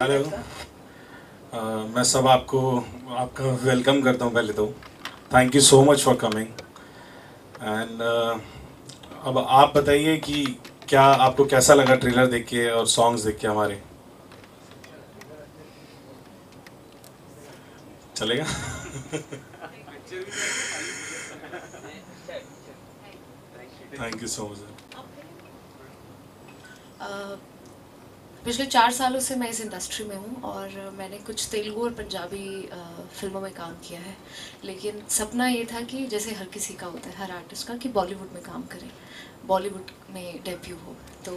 Hello. मैं सब आपका वेलकम करता हूँ पहले तो। Thank you so much for coming. And अब आप बताइए कि क्या आपको कैसा लगा ट्रेलर देख के और सॉन्ग्स देख के हमारे। चलेगा। Thank you so much. पिछले 4 सालों से मैं इस इंडस्ट्री में हूँ और मैंने कुछ तेलुगु और पंजाबी फिल्मों में काम किया है। लेकिन सपना ये था कि जैसे हर किसी का होता है, हर आर्टिस्ट का, कि बॉलीवुड में काम करें, बॉलीवुड में डेब्यू हो। तो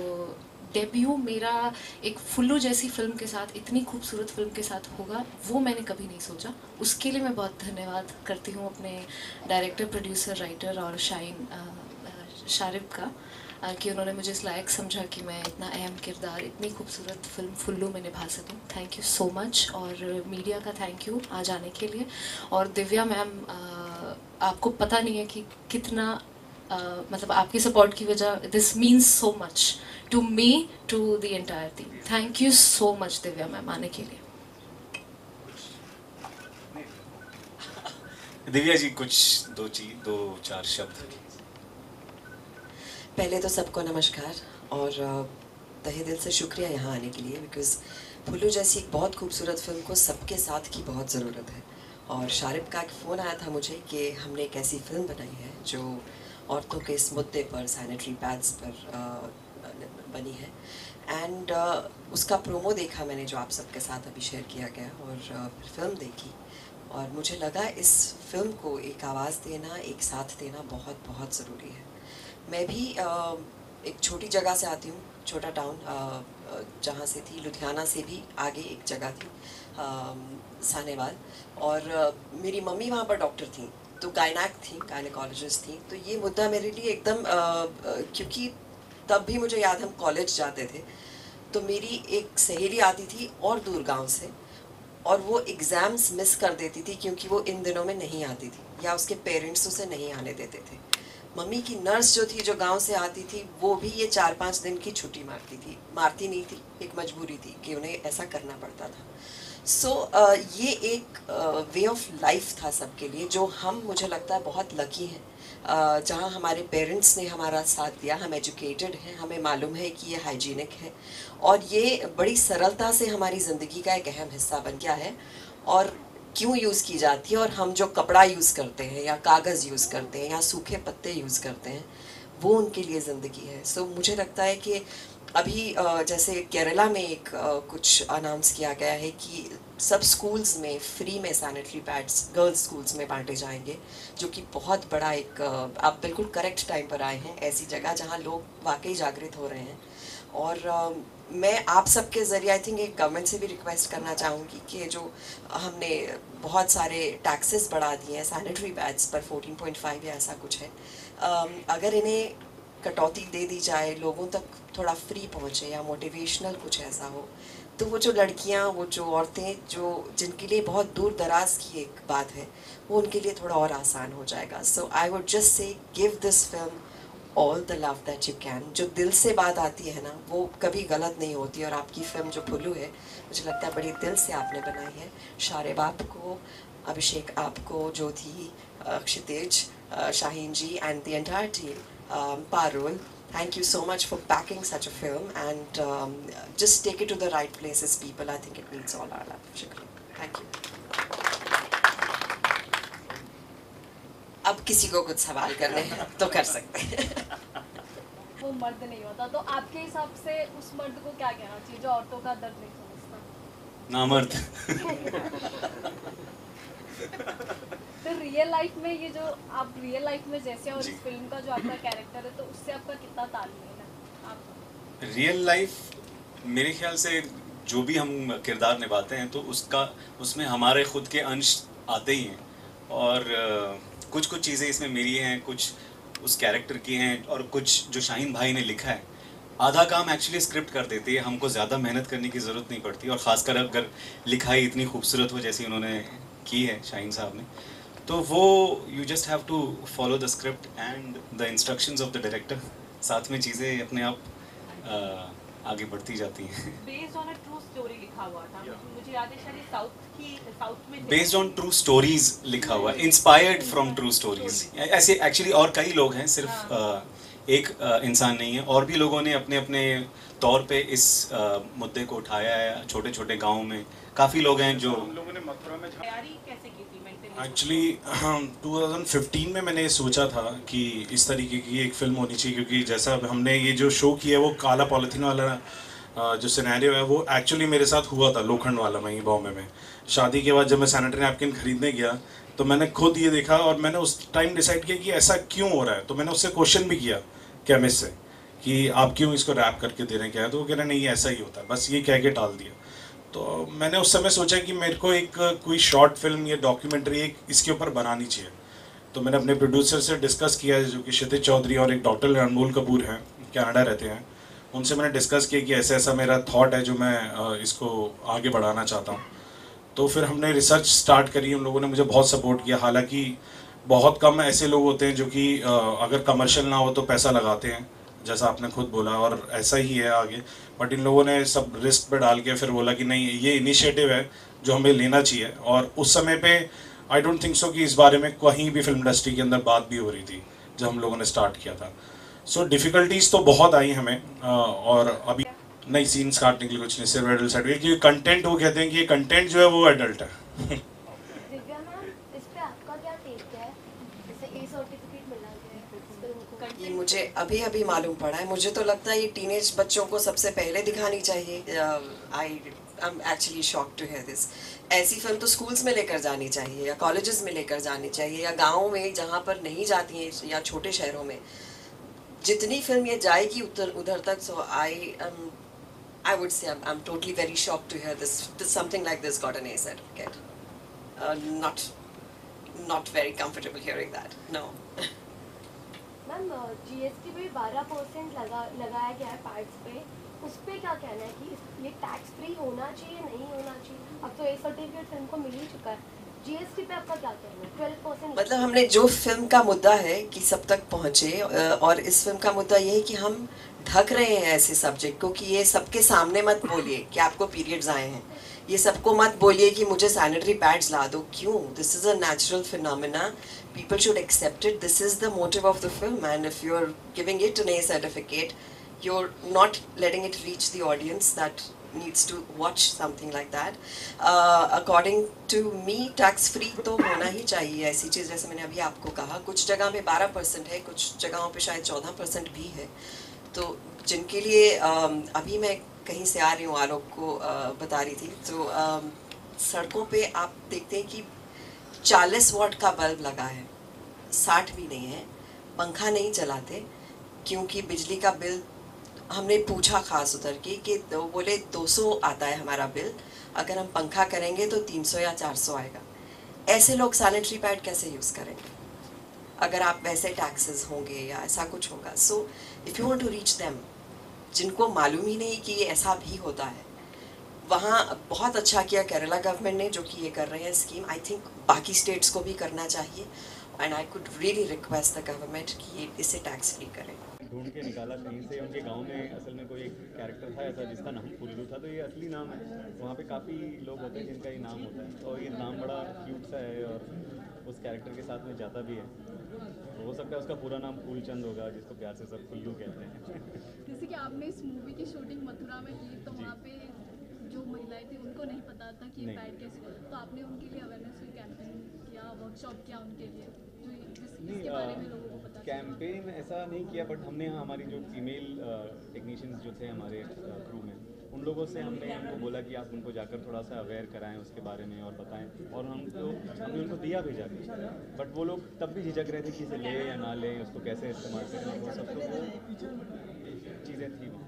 डेब्यू मेरा एक फुल्लू जैसी फिल्म के साथ, इतनी खूबसूरत फिल्म के साथ होगा, वो मैंने कभी नहीं सोचा। उसके लिए मैं बहुत धन्यवाद करती हूँ अपने डायरेक्टर, प्रोड्यूसर, राइटर और शारिब का, कि उन्होंने मुझे इस लायक समझा कि मैं इतना अहम किरदार, इतनी खूबसूरत फिल्म फुल्लू में निभा सकूं। Thank you so much. और मीडिया का थैंक यू आज आने के लिए। और दिव्या मैम, आपको पता नहीं है कि कितना मतलब आपकी सपोर्ट की वजह, this means so much to me, to the entire team. Thank you so much Divya ma'am आने के लिए। दिव्या जी कुछ दो चार शब्द। पहले तो सबको नमस्कार और तहे दिल से शुक्रिया यहाँ आने के लिए, बिकॉज़ फुल्लू जैसी एक बहुत खूबसूरत फिल्म को सबके साथ की बहुत ज़रूरत है। और शारिब का एक फ़ोन आया था मुझे कि हमने एक ऐसी फ़िल्म बनाई है जो औरतों के इस मुद्दे पर, सैनिटरी पैड्स पर बनी है। एंड उसका प्रोमो देखा मैंने, जो आप सबके साथ अभी शेयर किया गया, और फिर फिल्म देखी और मुझे लगा इस फिल्म को एक आवाज़ देना, एक साथ देना बहुत बहुत ज़रूरी है। मैं भी एक छोटी जगह से आती हूँ, छोटा टाउन, जहाँ से थी, लुधियाना से भी आगे एक जगह थी, सानेवाल। और मेरी मम्मी वहाँ पर डॉक्टर थी, तो गायनेकोलॉजिस्ट थी। तो ये मुद्दा मेरे लिए एकदम क्योंकि तब भी मुझे याद, हम कॉलेज जाते थे, तो मेरी एक सहेली आती थी और दूर गांव से, और वो एग्ज़ाम्स मिस कर देती थी क्योंकि वो इन दिनों में नहीं आती थी, या उसके पेरेंट्स उसे नहीं आने देते थे। मम्मी की नर्स जो थी, जो गांव से आती थी, वो भी ये 4-5 दिन की छुट्टी मारती नहीं थी, एक मजबूरी थी कि उन्हें ऐसा करना पड़ता था। सो ये एक वे ऑफ लाइफ था सबके लिए, जो हम, मुझे लगता है, बहुत लकी हैं, जहाँ हमारे पेरेंट्स ने हमारा साथ दिया। हम एजुकेटेड हैं, हमें मालूम है कि ये हाइजीनिक है, और ये बड़ी सरलता से हमारी ज़िंदगी का एक अहम हिस्सा बन गया है। और क्यों यूज़ की जाती है, और हम जो कपड़ा यूज़ करते हैं, या कागज़ यूज़ करते हैं, या सूखे पत्ते यूज़ करते हैं, वो उनके लिए ज़िंदगी है। सो मुझे लगता है कि अभी जैसे केरला में एक कुछ अनाउंस किया गया है कि सब स्कूल्स में फ्री में सैनिटरी पैड्स गर्ल्स स्कूल्स में बांटे जाएंगे, जो कि बहुत बड़ा एक आप बिल्कुल करेक्ट टाइम पर आए हैं, ऐसी जगह जहां लोग वाकई जागृत हो रहे हैं। और मैं आप सबके ज़रिए, आई थिंक, एक गवर्नमेंट से भी रिक्वेस्ट करना चाहूँगी कि जो हमने बहुत सारे टैक्सेस बढ़ा दिए हैं सैनिटरी पैड्स पर, 14.5 या ऐसा कुछ है, अगर इन्हें कटौती दे दी जाए, लोगों तक थोड़ा फ्री पहुँचे, या मोटिवेशनल कुछ ऐसा हो, तो वो जो लड़कियाँ, वो जो औरतें, जो जिनके लिए बहुत दूर दराज की एक बात है, वो उनके लिए थोड़ा और आसान हो जाएगा। So I would just say give this film all the love that you can. जो दिल से बात आती है ना, वो कभी गलत नहीं होती। और आपकी फिल्म जो फुल्लू है, मुझे लगता है बड़ी दिल से आपने बनाई है। शारिब आपको, अभिषेक आपको, Jyoti, Kshitij, Shaheen ji, and the entire team, Parul, thank you so much for backing such a film, and just take it to the right places, people. I think it needs all our love. Shukriya. Thank you. अब किसी को कुछ सवाल करने हैं तो कर सकते हैं। वो मर्द नहीं होता, तो आपके हिसाब से उस मर्द को क्या कहना चाहिए जो औरतों का दर्द नहीं समझता? नामर्द। तो रियल लाइफ में ये जो आप रियल लाइफ में जैसे, और इस फिल्म का जो आपका कैरेक्टर है, तो उससे आपका कितना तालमेल है? आप रियल लाइफ मेरे ख्याल से जो भी हम किरदार निभाते हैं तो उसमें हमारे खुद के अंश आते ही हैं। और कुछ कुछ चीज़ें इसमें मेरी हैं, कुछ उस कैरेक्टर की हैं, और कुछ जो शाहीन भाई ने लिखा है। आधा काम एक्चुअली स्क्रिप्ट कर देती है, हमको ज़्यादा मेहनत करने की ज़रूरत नहीं पड़ती। और ख़ासकर अगर लिखाई इतनी खूबसूरत हो जैसी उन्होंने की है शाहीन साहब ने, तो वो you just have to follow the script and the instructions of the director. साथ में चीज़ें अपने आप आगे बढ़ती जाती हैं। Based on a true story लिखा हुआ था। मुझे याद है शायद साउथ में बेस्ड ऑन ट्रू स्टोरीज लिखा हुआ, इंस्पायर्ड फ्रॉम ट्रू स्टोरीज। ऐसे एक्चुअली और कई लोग हैं, सिर्फ एक इंसान नहीं है, और भी लोगों ने अपने अपने तौर पे इस मुद्दे को उठाया है। छोटे छोटे गाँव में काफ़ी लोग हैं जो तैयारी कैसे की थी मेंटली? एक्चुअली 2015 में मैंने ये सोचा था कि इस तरीके की एक फ़िल्म होनी चाहिए, क्योंकि जैसा हमने ये जो शो किया है वो काला पॉलिथीन वाला जो सिनेरियो है वो एक्चुअली मेरे साथ हुआ था लोखंड वाला में ही बॉम्बे में। शादी के बाद जब मैं सैनिटरी नैपकिन खरीदने गया तो मैंने खुद ये देखा और मैंने उस टाइम डिसाइड किया कि ऐसा क्यों हो रहा है। तो मैंने उससे क्वेश्चन भी किया केमिस्ट से कि आप क्यों इसको रैप करके दे रहे हैं, क्या है? तो वो कह रहे नहीं ऐसा ही होता है, बस ये कह के टाल दिया। तो मैंने उस समय सोचा कि मेरे को एक कोई शॉर्ट फिल्म या डॉक्यूमेंट्री एक इसके ऊपर बनानी चाहिए। तो मैंने अपने प्रोड्यूसर से डिस्कस किया, जो कि क्षितिज चौधरी और एक डॉक्टर अनमोल कपूर हैं, कनाडा रहते हैं। उनसे मैंने डिस्कस किया कि ऐसा ऐसा मेरा थॉट है जो मैं इसको आगे बढ़ाना चाहता हूँ। तो फिर हमने रिसर्च स्टार्ट करी, उन लोगों ने मुझे बहुत सपोर्ट किया। हालांकि बहुत कम ऐसे लोग होते हैं जो कि अगर कमर्शियल ना हो तो पैसा लगाते हैं, जैसा आपने खुद बोला, और ऐसा ही है आगे। बट इन लोगों ने सब रिस्क पे डाल के फिर बोला कि नहीं ये इनिशिएटिव है जो हमें लेना चाहिए। और उस समय पे आई डोंट थिंक सो कि इस बारे में कहीं भी फिल्म इंडस्ट्री के अंदर बात भी हो रही थी जब हम लोगों ने स्टार्ट किया था। सो डिफ़िकल्टीज़ तो बहुत आई हमें, और अभी नई सीन्स काटने के लिए कुछ नहीं, सिर्फ एडल्ट सर्टिफिकेट, क्योंकि कंटेंट वो कहते हैं कि ये कंटेंट जो है वो एडल्ट है। दिव्या मैम, इस पे आपका क्या टेक है? जैसे ए सर्टिफिकेट मिला गया है इस फिल्म को। ये मुझे अभी अभी मालूम पड़ा है। मुझे तो लगता है ये टीनेज बच्चों को सबसे पहले दिखानी चाहिए। I am actually shock to hear this. ऐसी फिल्म तो स्कूल्स में लेकर जानी चाहिए या कॉलेजेस में लेकर जानी चाहिए या गाँव में जहाँ पर नहीं जाती हैं या छोटे शहरों में। जितनी फिल्म ये जाएगी उधर तक। सो I would say I'm totally very shocked to hear this something like this got an A certificate. Not very comfortable hearing that. No. Ma'am, GST पे 12% लगाया गया है पैड्स पे, उस पे क्या कहना है कि ये टैक्स फ्री होना चाहिए नहीं होना चाहिए? अब तो ए सर्टिफिकेट फिल्म को मिल ही चुका है, जीएसटी पे आपका क्या कहना है? 12% मतलब हमने जो फिल्म का मुद्दा है कि सब तक पहुंचे, और इस फिल्म का मुद्दा ये है कि हम ढक रहे हैं ऐसे सब्जेक्ट को कि ये सबके सामने मत बोलिए कि आपको पीरियड्स आए हैं, ये सबको मत बोलिए कि मुझे सैनिटरी पैड्स ला दो। क्यों? This is a natural phenomena, people should accept it. This is the motive of the film, and if you're giving it an A certificate, you're not letting it reach the audience that needs to watch something like that. According to me, tax free तो होना ही चाहिए ऐसी चीज़। जैसे मैंने अभी आपको कहा, कुछ जगह में 12% है, कुछ जगहों पे शायद 14% भी है। तो जिनके लिए अभी मैं कहीं से आ रही हूँ, आलोक को बता रही थी, तो सड़कों पे आप देखते हैं कि 40 वॉट का बल्ब लगा है, 60 भी नहीं है। पंखा नहीं चलाते क्योंकि बिजली का बिल, हमने पूछा खास उधर की कि तो बोले 200 आता है हमारा बिल, अगर हम पंखा करेंगे तो 300 या 400 आएगा। ऐसे लोग सैनिटरी पैड कैसे यूज़ करेंगे अगर आप वैसे टैक्सेस होंगे या ऐसा कुछ होगा? So if you want to reach them, जिनको मालूम ही नहीं कि ये ऐसा भी होता है, वहाँ बहुत अच्छा किया केरला गवर्नमेंट ने जो कि ये कर रहे हैं स्कीम। आई थिंक बाकी स्टेट्स को भी करना चाहिए, and I could really request the government कि ये इसे टैक्स फ्री करें। ढूंढ के निकाला कहीं से, उनके गांव में असल में कोई एक कैरेक्टर था ऐसा जिसका नाम पुल्लू था, तो ये असली नाम है। वहाँ पे काफ़ी लोग होते हैं जिनका ये नाम होता है, और ये नाम बड़ा क्यूट सा है और उस कैरेक्टर के साथ में जाता भी है। तो हो सकता है उसका पूरा नाम फूलचंद होगा, जिसको प्यार से सब पुल्लू कहते हैं। जैसे कि आपने इस मूवी की शूटिंग मथुरा में की, तो वहाँ पे जो महिलाएं थी उनको नहीं पता था कि पैड कैसे, तो आपने उनके लिए अवेयरनेस कैंपेन किया, वर्कशॉप किया उनके लिए, जो इसके बारे में लोगों को पता? कैंपेन ऐसा नहीं किया, बट हमने हमारी जो फीमेल टेक्नीशियंस जो थे हमारे क्रू में, उन लोगों से हमने उनको बोला कि आप उनको जाकर थोड़ा सा अवेयर कराएं उसके बारे में और बताएं, और हमने उनको दिया भी जाकर। बट वो लोग तब भी झिझक रहे थे कि इसे ले या ना ले, उसको कैसे इस्तेमाल करें, वो सब तो चीज़ें थी वहाँ।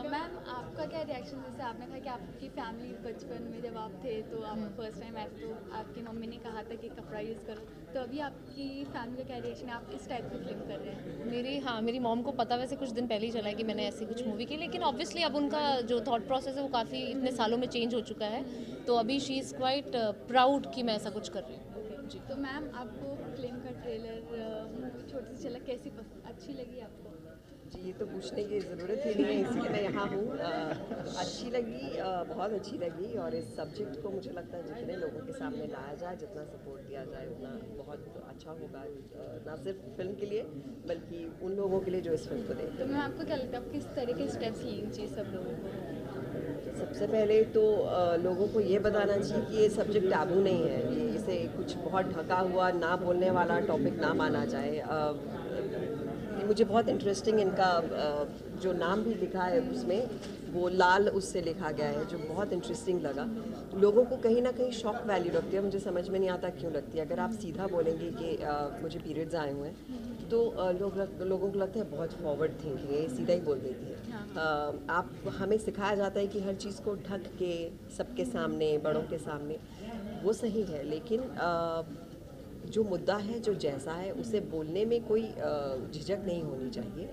मैम, आपका क्या रिएक्शन? जैसे आपने कहा कि आपकी फैमिली बचपन में जब आप थे तो आप फर्स्ट टाइम आए तो आपकी मम्मी ने कहा था कि कपड़ा यूज़ करो, तो अभी आपकी फैमिली का क्या रिएक्शन है? आप इस टाइप की फिल्म कर रहे हैं? मेरी मॉम को पता वैसे कुछ दिन पहले ही चला है कि मैंने ऐसी कुछ मूवी की, लेकिन ऑब्वियसली अब उनका जो थॉट प्रोसेस है वो काफ़ी इतने सालों में चेंज हो चुका है, तो अभी शी इज़ क्वाइट प्राउड कि मैं ऐसा कुछ कर रही हूँ। जी। तो मैम, आपको फिल्म का ट्रेलर, मूवी छोटी सी झलक कैसी अच्छी लगी आपको? जी, ये तो पूछने की ज़रूरत ही नहीं है, इसलिए मैं यहाँ हूँ। अच्छी लगी, बहुत अच्छी लगी, और इस सब्जेक्ट को मुझे लगता है जितने लोगों के सामने लाया जाए, जितना सपोर्ट दिया जाए, उतना बहुत अच्छा होगा, ना सिर्फ फिल्म के लिए बल्कि उन लोगों के लिए जो इस फिल्म को देखते तो मैम आपको क्या लगता है आप किस तरह के स्टेप्स लेनी चाहिए सब लोगों को? हैं। सबसे पहले तो लोगों को ये बताना चाहिए कि ये सब्जेक्ट टाबू नहीं है, ये इसे कुछ बहुत ढका हुआ ना बोलने वाला टॉपिक ना माना जाए। मुझे बहुत इंटरेस्टिंग इनका जो नाम भी लिखा है उसमें वो लाल उससे लिखा गया है, जो बहुत इंटरेस्टिंग लगा। लोगों को कहीं ना कहीं शॉक वैल्यू लगती है, मुझे समझ में नहीं आता क्यों लगती है। अगर आप सीधा बोलेंगे कि मुझे पीरियड्स आए हुए हैं तो लोगों को लगता है बहुत फॉरवर्ड थिंकिंग है, सीधा ही बोल देती है। आप हमें सिखाया जाता है कि हर चीज़ को ढक के सबके सामने, बड़ों के सामने, वो सही है, लेकिन जो मुद्दा है, जो जैसा है, उसे बोलने में कोई झिझक नहीं होनी चाहिए।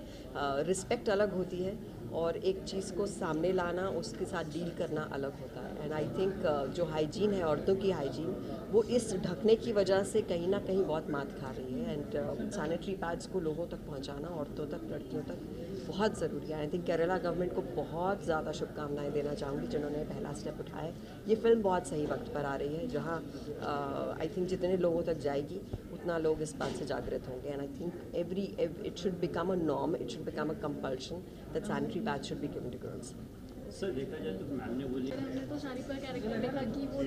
रिस्पेक्ट अलग होती है और एक चीज़ को सामने लाना, उसके साथ डील करना अलग होता है। एंड आई थिंक जो हाइजीन है, औरतों की हाइजीन, वो इस ढकने की वजह से कहीं ना कहीं बहुत मात खा रही है। एंड सैनिटरी पैड्स को लोगों तक पहुंचाना, औरतों तक, लड़कियों तक बहुत ज़रूरी है। आई थिंक केरला गवर्नमेंट को बहुत ज़्यादा शुभकामनाएं देना चाहूँगी जिन्होंने पहला स्टेप उठाया। ये फिल्म बहुत सही वक्त पर आ रही है, जहाँ आई थिंक जितने लोगों तक जाएगी उतना लोग इस बात से जागृत होंगे। And I think it should become a norm, it should become a compulsion that sanitary pad should be given to girls. Sir देखा जाए तो मैम ने बोली, हमने तो शारिक का कैरेक्टर देखा कि वो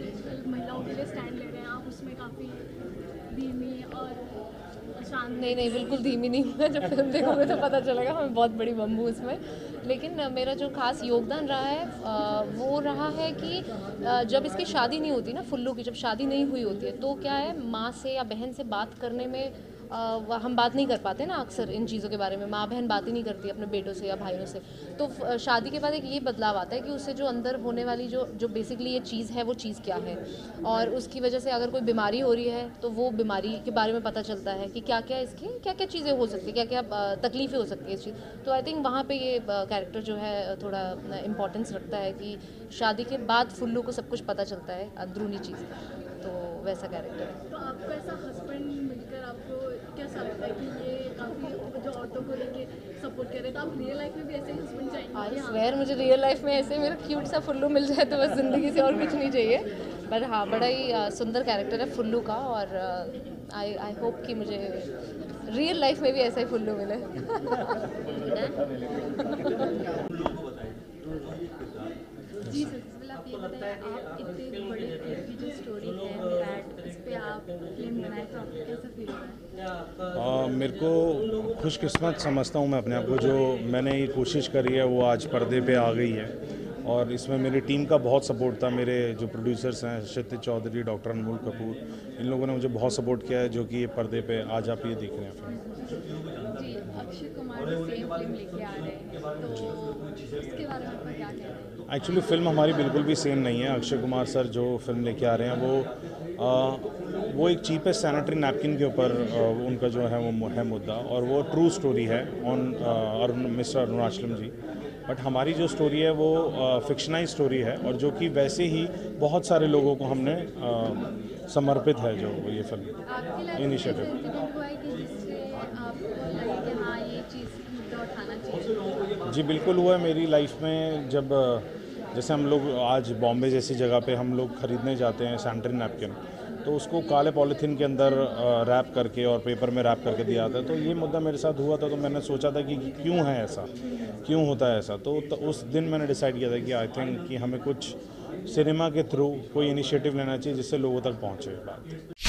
महिलाओं के लिए स्टैंड ले रहे हैं, आप उसमें काफ़ी धीमी और शांत। नहीं, बिल्कुल धीमी नहीं हूँ। जब फिल्म देखोगे तो पता चलेगा मैं बहुत बड़ी बम हूँ उसमें। लेकिन मेरा जो खास योगदान रहा है वो रहा है कि जब इसकी शादी नहीं होती ना, फुल्लू की जब शादी नहीं हुई होती है, तो क्या है, माँ से या बहन से बात करने में हम बात नहीं कर पाते ना अक्सर इन चीज़ों के बारे में। माँ बहन बात ही नहीं करती अपने बेटों से या भाइयों से। तो शादी के बाद एक ये बदलाव आता है कि उससे जो अंदर होने वाली जो बेसिकली ये चीज़ है, वो चीज़ क्या है, और उसकी वजह से अगर कोई बीमारी हो रही है तो वो बीमारी के बारे में पता चलता है कि क्या क्या इसकी क्या क्या चीज़ें हो सकती है, क्या क्या तकलीफ़ें हो सकती है इस चीज़। तो आई थिंक वहाँ पर ये कैरेक्टर जो है थोड़ा इम्पोर्टेंस रखता है कि शादी के बाद फुल्लू को सब कुछ पता चलता है, अंदरूनी चीज़। तो वैसा कैरेक्टर है। तो आपको ऐसा हस्बैंड मिलकर आपको कैसा लगता है कि ये काफ़ी जो औरतों को लेके सपोर्ट कर रहे हैं, तो आप रियल लाइफ में भी ऐसे ही हस्बैंड चाहेंगे? आई स्वेयर मुझे रियल लाइफ में ऐसे मेरा क्यूट सा फुल्लू मिल जाए तो बस ज़िंदगी से और कुछ नहीं चाहिए। पर हाँ, बड़ा ही सुंदर कैरेक्टर है फुल्लू का, और आई होप कि मुझे रियल लाइफ में भी ऐसा ही फुल्लू मिले। जी सर, आप ये बताएं, आप इतने बड़े फिल्म की जो स्टोरी है दैट इस पे आप फिल्म बनाए, तो आपको कैसा फील हो रहा है? मेरे को खुशकिस्मत समझता हूँ मैं अपने आप को, जो मैंने ये कोशिश करी है वो आज पर्दे पे आ गई है। और इसमें मेरी टीम का बहुत सपोर्ट था। मेरे जो प्रोड्यूसर्स हैं, क्षितिज चौधरी, डॉक्टर अनमोल कपूर, इन लोगों ने मुझे बहुत सपोर्ट किया है, जो कि ये पर्दे पे आज आप ये देख रहे हैं फिल्म। जी, अक्षय कुमार सेम फिल्म लेके आ रहे हैं, तो उसके बारे में आपका क्या कहना है? एक्चुअली फ़िल्म हमारी बिल्कुल भी सेम नहीं है। अक्षय कुमार सर जो फिल्म लेके आ रहे हैं वो एक चीपेस्ट सैनिटरी नैपकिन के ऊपर उनका जो है वो है मुद्दा, और वो ट्रू स्टोरी है on mister Arunachalam ji. But हमारी जो स्टोरी है वो फिक्शनाइज स्टोरी है, और जो कि वैसे ही बहुत सारे लोगों को हमने समर्पित है जो ये फिल्म इनिशिएटिव। जी बिल्कुल हुआ है मेरी लाइफ में। जब जैसे हम लोग आज बॉम्बे जैसी जगह पे हम लोग ख़रीदने जाते हैं सैनिटरी नैपकिन, तो उसको काले पॉलीथीन के अंदर रैप करके और पेपर में रैप करके दिया था। तो ये मुद्दा मेरे साथ हुआ था, तो मैंने सोचा था कि क्यों है ऐसा, क्यों होता है ऐसा। तो उस दिन मैंने डिसाइड किया था कि आई थिंक कि हमें कुछ सिनेमा के थ्रू कोई इनिशिएटिव लेना चाहिए जिससे लोगों तक पहुँचे बात।